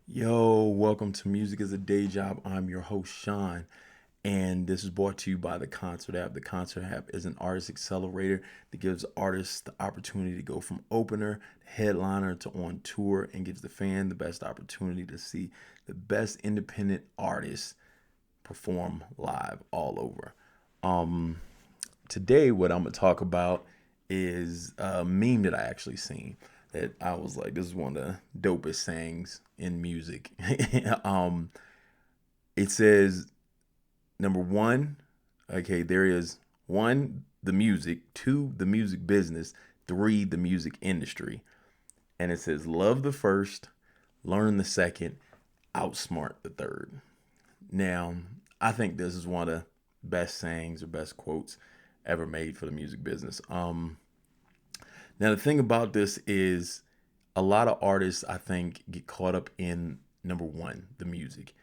Yo, welcome to Music is a Day Job. I'm your host, Sean, and this is brought to you by the Concert app. The Concert app is an artist accelerator that gives artists the opportunity to go from opener to headliner to on tour and gives the fan the best opportunity to see the best independent artists perform live all over. Um, Today, what I'm gonna talk about is a meme that I actually seen that I was like, this is one of the dopest things in music. um, it says number one, okay, there is one, the music, two, the music business, three, the music industry. And it says, love the first, learn the second, outsmart the third. Now, I think this is one of the best sayings or best quotes ever made for the music business. Now, the thing about this is a lot of artists, I think, get caught up in number one, the music,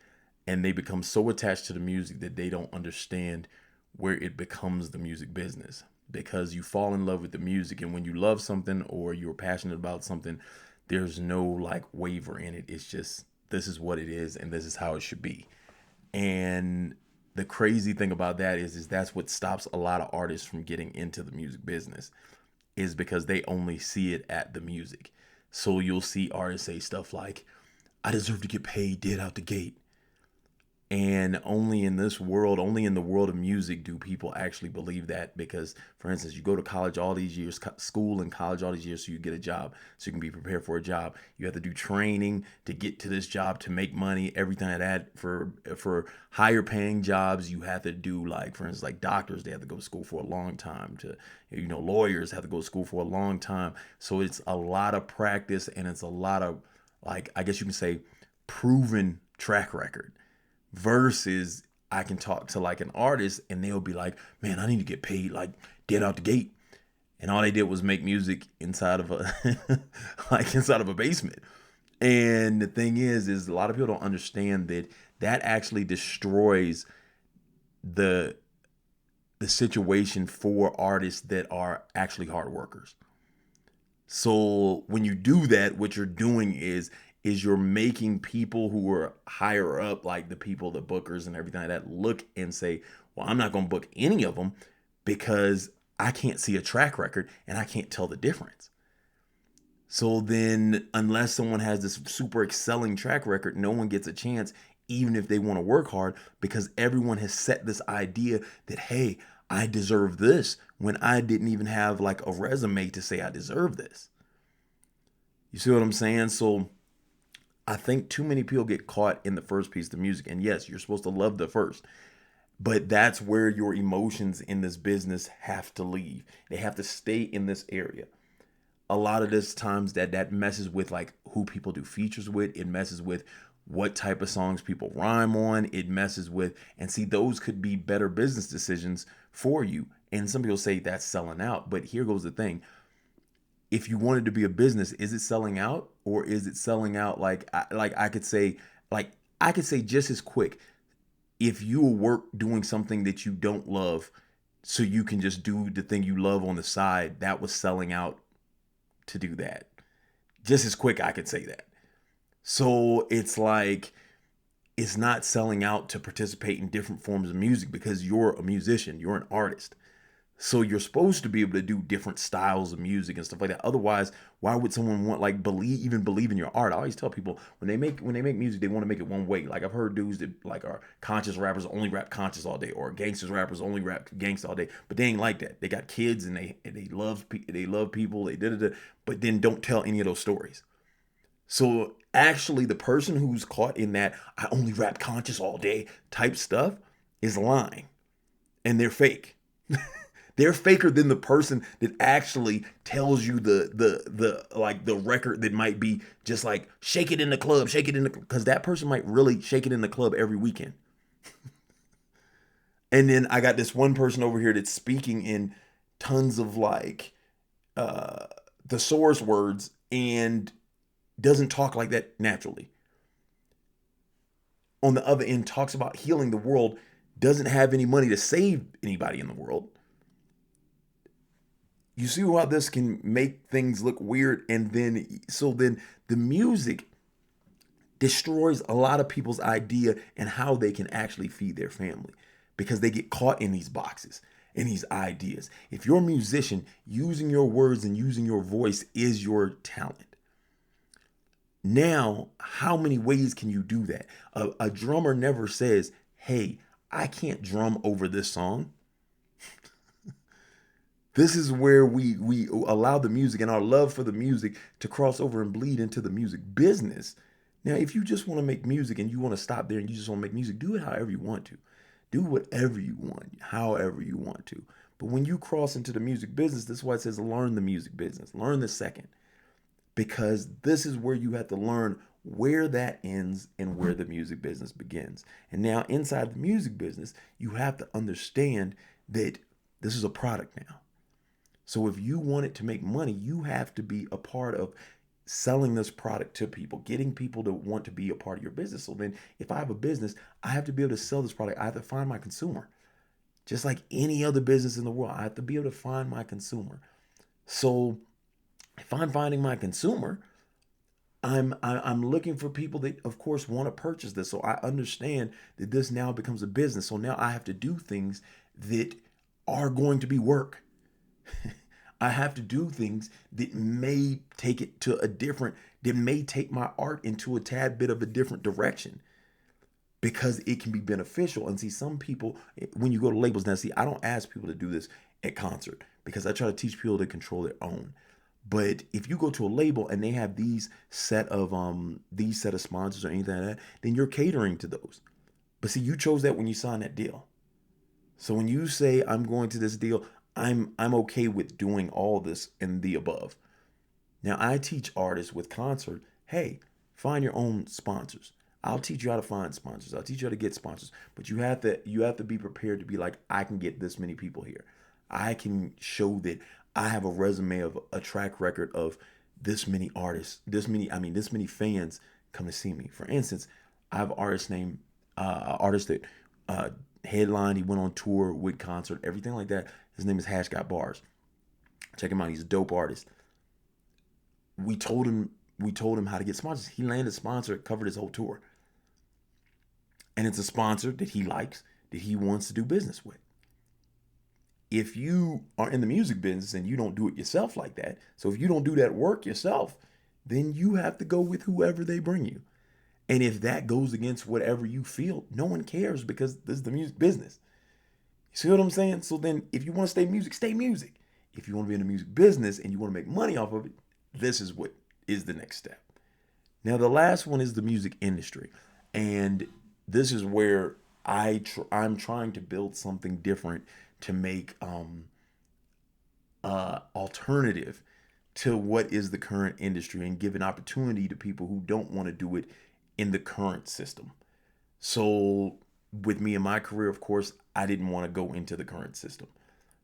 and they become so attached to the music that they don't understand where it becomes the music business because you fall in love with the music. And when you love something or you're passionate about something, there's no like waver in it. It's just, this is what it is and this is how it should be. And the crazy thing about that is that's what stops a lot of artists from getting into the music business is because they only see it at the music. So you'll see artists say stuff like, I deserve to get paid dead out the gate. And only in this world, only in the world of music do people actually believe that. Because, for instance, you go to college all these years, school and college all these years, so you get a job, so you can be prepared for a job. You have to do training to get to this job to make money. Everything like that for higher paying jobs, you have to do like, for instance, like doctors, they have to go to school for a long time. To lawyers have to go to school for a long time. So it's a lot of practice and it's a lot of like, I guess you can say, proven track record versus I can talk to like an artist and they'll be like, man, I need to get paid like dead out the gate. And all they did was make music inside of a like inside of a basement. And the thing is a lot of people don't understand that that actually destroys the the situation for artists that are actually hard workers. So when you do that, what you're doing is you're making people who are higher up, like the people, the bookers and everything like that, look and say, well, I'm not going to book any of them because I can't see a track record and I can't tell the difference. So then, unless someone has this super excelling track record, no one gets a chance, even if they want to work hard, because everyone has set this idea that, hey, I deserve this when I didn't even have like a resume to say I deserve this. You see what I'm saying? So I think too many people get caught in the first piece of music. And yes, you're supposed to love the first, but that's where your emotions in this business have to leave. They have to stay in this area. A lot of this times that messes with like who people do features with. It messes with what type of songs people rhyme on. It messes with, and see, those could be better business decisions for you. And some people say that's selling out, but here goes the thing: if you wanted to be a business, is it selling out or is it selling out like I could say like I could say just as quick if you work doing something that you don't love so you can just do the thing you love on the side, that was selling out to do that. Just as quick I could say that. So it's like it's not selling out to participate in different forms of music because you're a musician, you're an artist. So you're supposed to be able to do different styles of music and stuff like that. Otherwise, why would someone want like believe in your art? I always tell people when they make music, they want to make it one way. Like I've heard dudes that like are conscious rappers only rap conscious all day, or gangsters rappers only rap gangsta all day. But they ain't like that. They got kids and they love people. They did it, but then don't tell any of those stories. So actually, the person who's caught in that I only rap conscious all day type stuff is lying, and they're fake. They're faker than the person that actually tells you the like the record that might be just like shake it in the club, shake it in the, because that person might really shake it in the club every weekend. And then I got this one person over here that's speaking in tons of like uh thesaurus words and doesn't talk like that naturally. On the other end, talks about healing the world, doesn't have any money to save anybody in the world. You see how this can make things look weird, and then the music destroys a lot of people's idea and how they can actually feed their family because they get caught in these boxes, in these ideas. If you're a musician, using your words and using your voice is your talent. Now, how many ways can you do that? A drummer never says, hey, I can't drum over this song. This is where we allow the music and our love for the music to cross over and bleed into the music business. Now, if you just want to make music and you want to stop there and you just want to make music, do it however you want to. Do whatever you want, however you want to. But when you cross into the music business, that's why it says learn the music business. Learn the second. Because this is where you have to learn where that ends and where the music business begins. And now inside the music business, you have to understand that this is a product now. So if you want it to make money, you have to be a part of selling this product to people, getting people to want to be a part of your business. So then if I have a business, I have to be able to sell this product. I have to find my consumer. Just like any other business in the world, I have to be able to find my consumer. So if I'm finding my consumer, I'm looking for people that, of course, want to purchase this. So I understand that this now becomes a business. So now I have to do things that are going to be work. I have to do things that may take it to a different, that may take my art into a tad bit of a different direction because it can be beneficial. And see, some people, when you go to labels, now see, I don't ask people to do this at concert because I try to teach people to control their own. But if you go to a label and they have these set of sponsors or anything like that, then you're catering to those. But see, you chose that when you signed that deal. So when you say I'm going to this deal, I'm okay with doing all this and the above. Now I teach artists with concert, hey, find your own sponsors. I'll teach you how to find sponsors. I'll teach you how to get sponsors. But you have to be prepared to be like, I can get this many people here. I can show that I have a resume of a track record of this many artists, this many fans come to see me. For instance, I have an artist that headlined, he went on tour with concert, everything like that. His name is Hash Got Bars. Check him out. He's a dope artist. We told him how to get sponsors. He landed a sponsor, covered his whole tour. And it's a sponsor that he likes, that he wants to do business with. If you are in the music business and you don't do it yourself like that, so if you don't do that work yourself, then you have to go with whoever they bring you. And if that goes against whatever you feel, no one cares because this is the music business. You see what I'm saying? So then if you want to stay music, stay music. If you want to be in the music business and you want to make money off of it, this is what is the next step. Now, the last one is the music industry. And this is where I'm trying to build something different to make alternative to what is the current industry and give an opportunity to people who don't want to do it in the current system. So with me in my career, of course, I didn't want to go into the current system.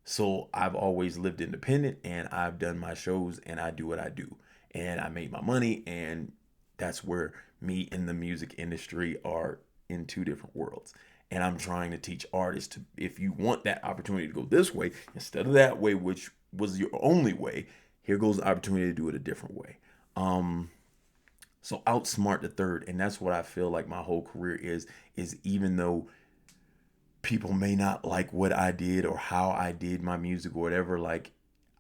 So I've always lived independent and I've done my shows and I do what I do. And I made my money, and that's where me and the music industry are in two different worlds. And I'm trying to teach artists to, if you want that opportunity to go this way instead of that way, which was your only way, here goes the opportunity to do it a different way. So outsmart the third. And that's what I feel like my whole career is even though people may not like what I did or how I did my music or whatever, like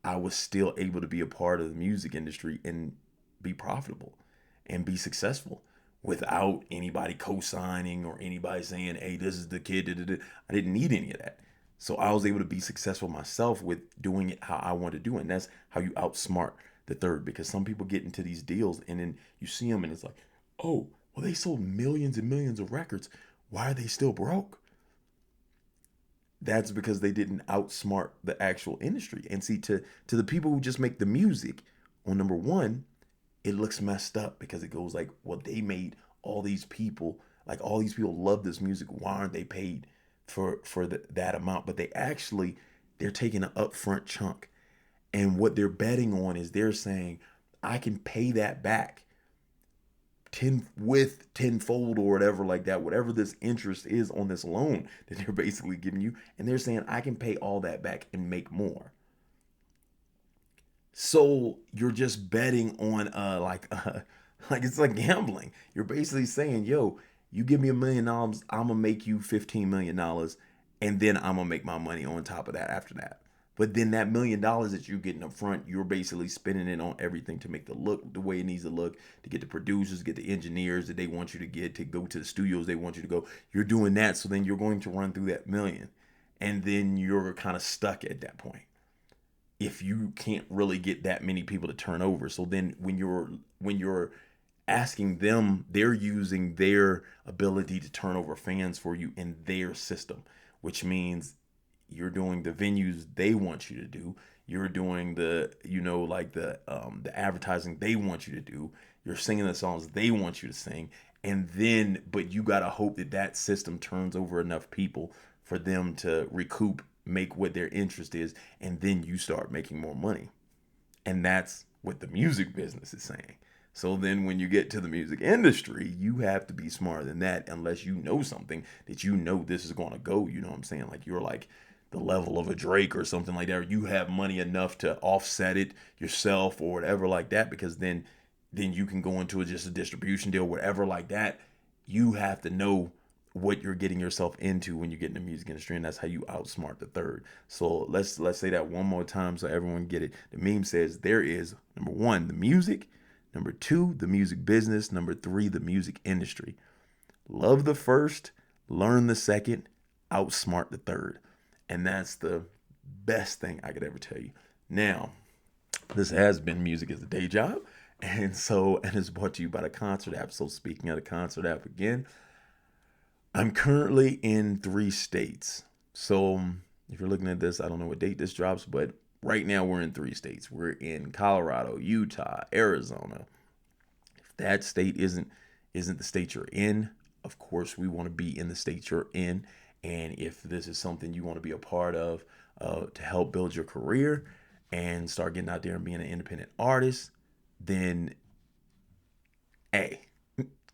I was still able to be a part of the music industry and be profitable and be successful without anybody co-signing or anybody saying, hey, this is the kid. I didn't need any of that. So I was able to be successful myself with doing it how I want to do it. And that's how you outsmart the third, because some people get into these deals and then you see them and it's like, oh, well, they sold millions and millions of records. Why are they still broke? That's because they didn't outsmart the actual industry. And see, to the people who just make the music, on number one, it looks messed up because it goes like, well, they made all these people, like all these people love this music. Why aren't they paid for that amount? But they're taking an upfront chunk. And what they're betting on is they're saying, I can pay that back tenfold or whatever like that, whatever this interest is on this loan that they're basically giving you. And they're saying, I can pay all that back and make more. So you're just betting on Like it's like gambling. You're basically saying, yo, you give me $1 million, I'm gonna make you $15 million, and then I'm gonna make my money on top of that after that. But then that $1 million that you're getting up front, you're basically spending it on everything to make the look the way it needs to look, to get the producers, get the engineers that they want you to get, to go to the studios they want you to go. You're doing that, so then you're going to run through that million. And then you're kind of stuck at that point if you can't really get that many people to turn over. So then when you're asking them, they're using their ability to turn over fans for you in their system, which means you're doing the venues they want you to do. You're doing the, like the advertising they want you to do. You're singing the songs they want you to sing. And then, but you got to hope that that system turns over enough people for them to recoup, make what their interest is. And then you start making more money. And that's what the music business is saying. So then when you get to the music industry, you have to be smarter than that, unless you know something that you know this is going to go. You know what I'm saying? Like you're like the level of a Drake or something like that, or you have money enough to offset it yourself or whatever like that, because then you can go into just a distribution deal, whatever like that. You have to know what you're getting yourself into when you get in the music industry, and that's how you outsmart the third. So let's say that one more time so everyone get it. The meme says there is number one, the music, number two, the music business, number three, the music industry. Love the first, learn the second, outsmart the third. And that's the best thing I could ever tell you. Now, this has been Music as a Day Job. And it's brought to you by the Concert app. So speaking of the Concert app again, I'm currently in 3 states. So if you're looking at this, I don't know what date this drops, but right now we're in 3 states. We're in Colorado, Utah, Arizona. If that state isn't the state you're in, of course we want to be in the state you're in. And if this is something you want to be a part of to help build your career and start getting out there and being an independent artist, then A,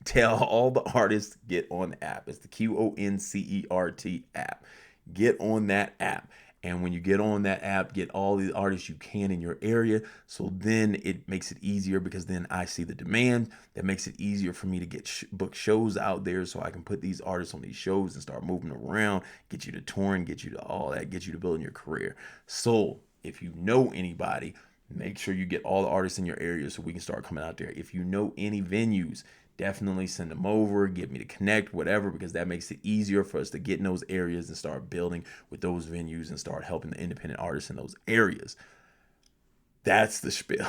tell all the artists get on the app. It's the QONCERT app. Get on that app. And when you get on that app, get all the artists you can in your area. So then it makes it easier, because then I see the demand. That makes it easier for me to get book shows out there, so I can put these artists on these shows and start moving around, get you to touring, get you to all that, get you to building your career. So if you know anybody, make sure you get all the artists in your area so we can start coming out there. If you know any venues, definitely send them over, get me to connect, whatever, because that makes it easier for us to get in those areas and start building with those venues and start helping the independent artists in those areas. That's the spiel.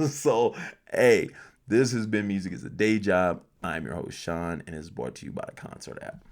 So, hey, this has been Music as a Day Job. I'm your host, Sean, and it's brought to you by the Concert app.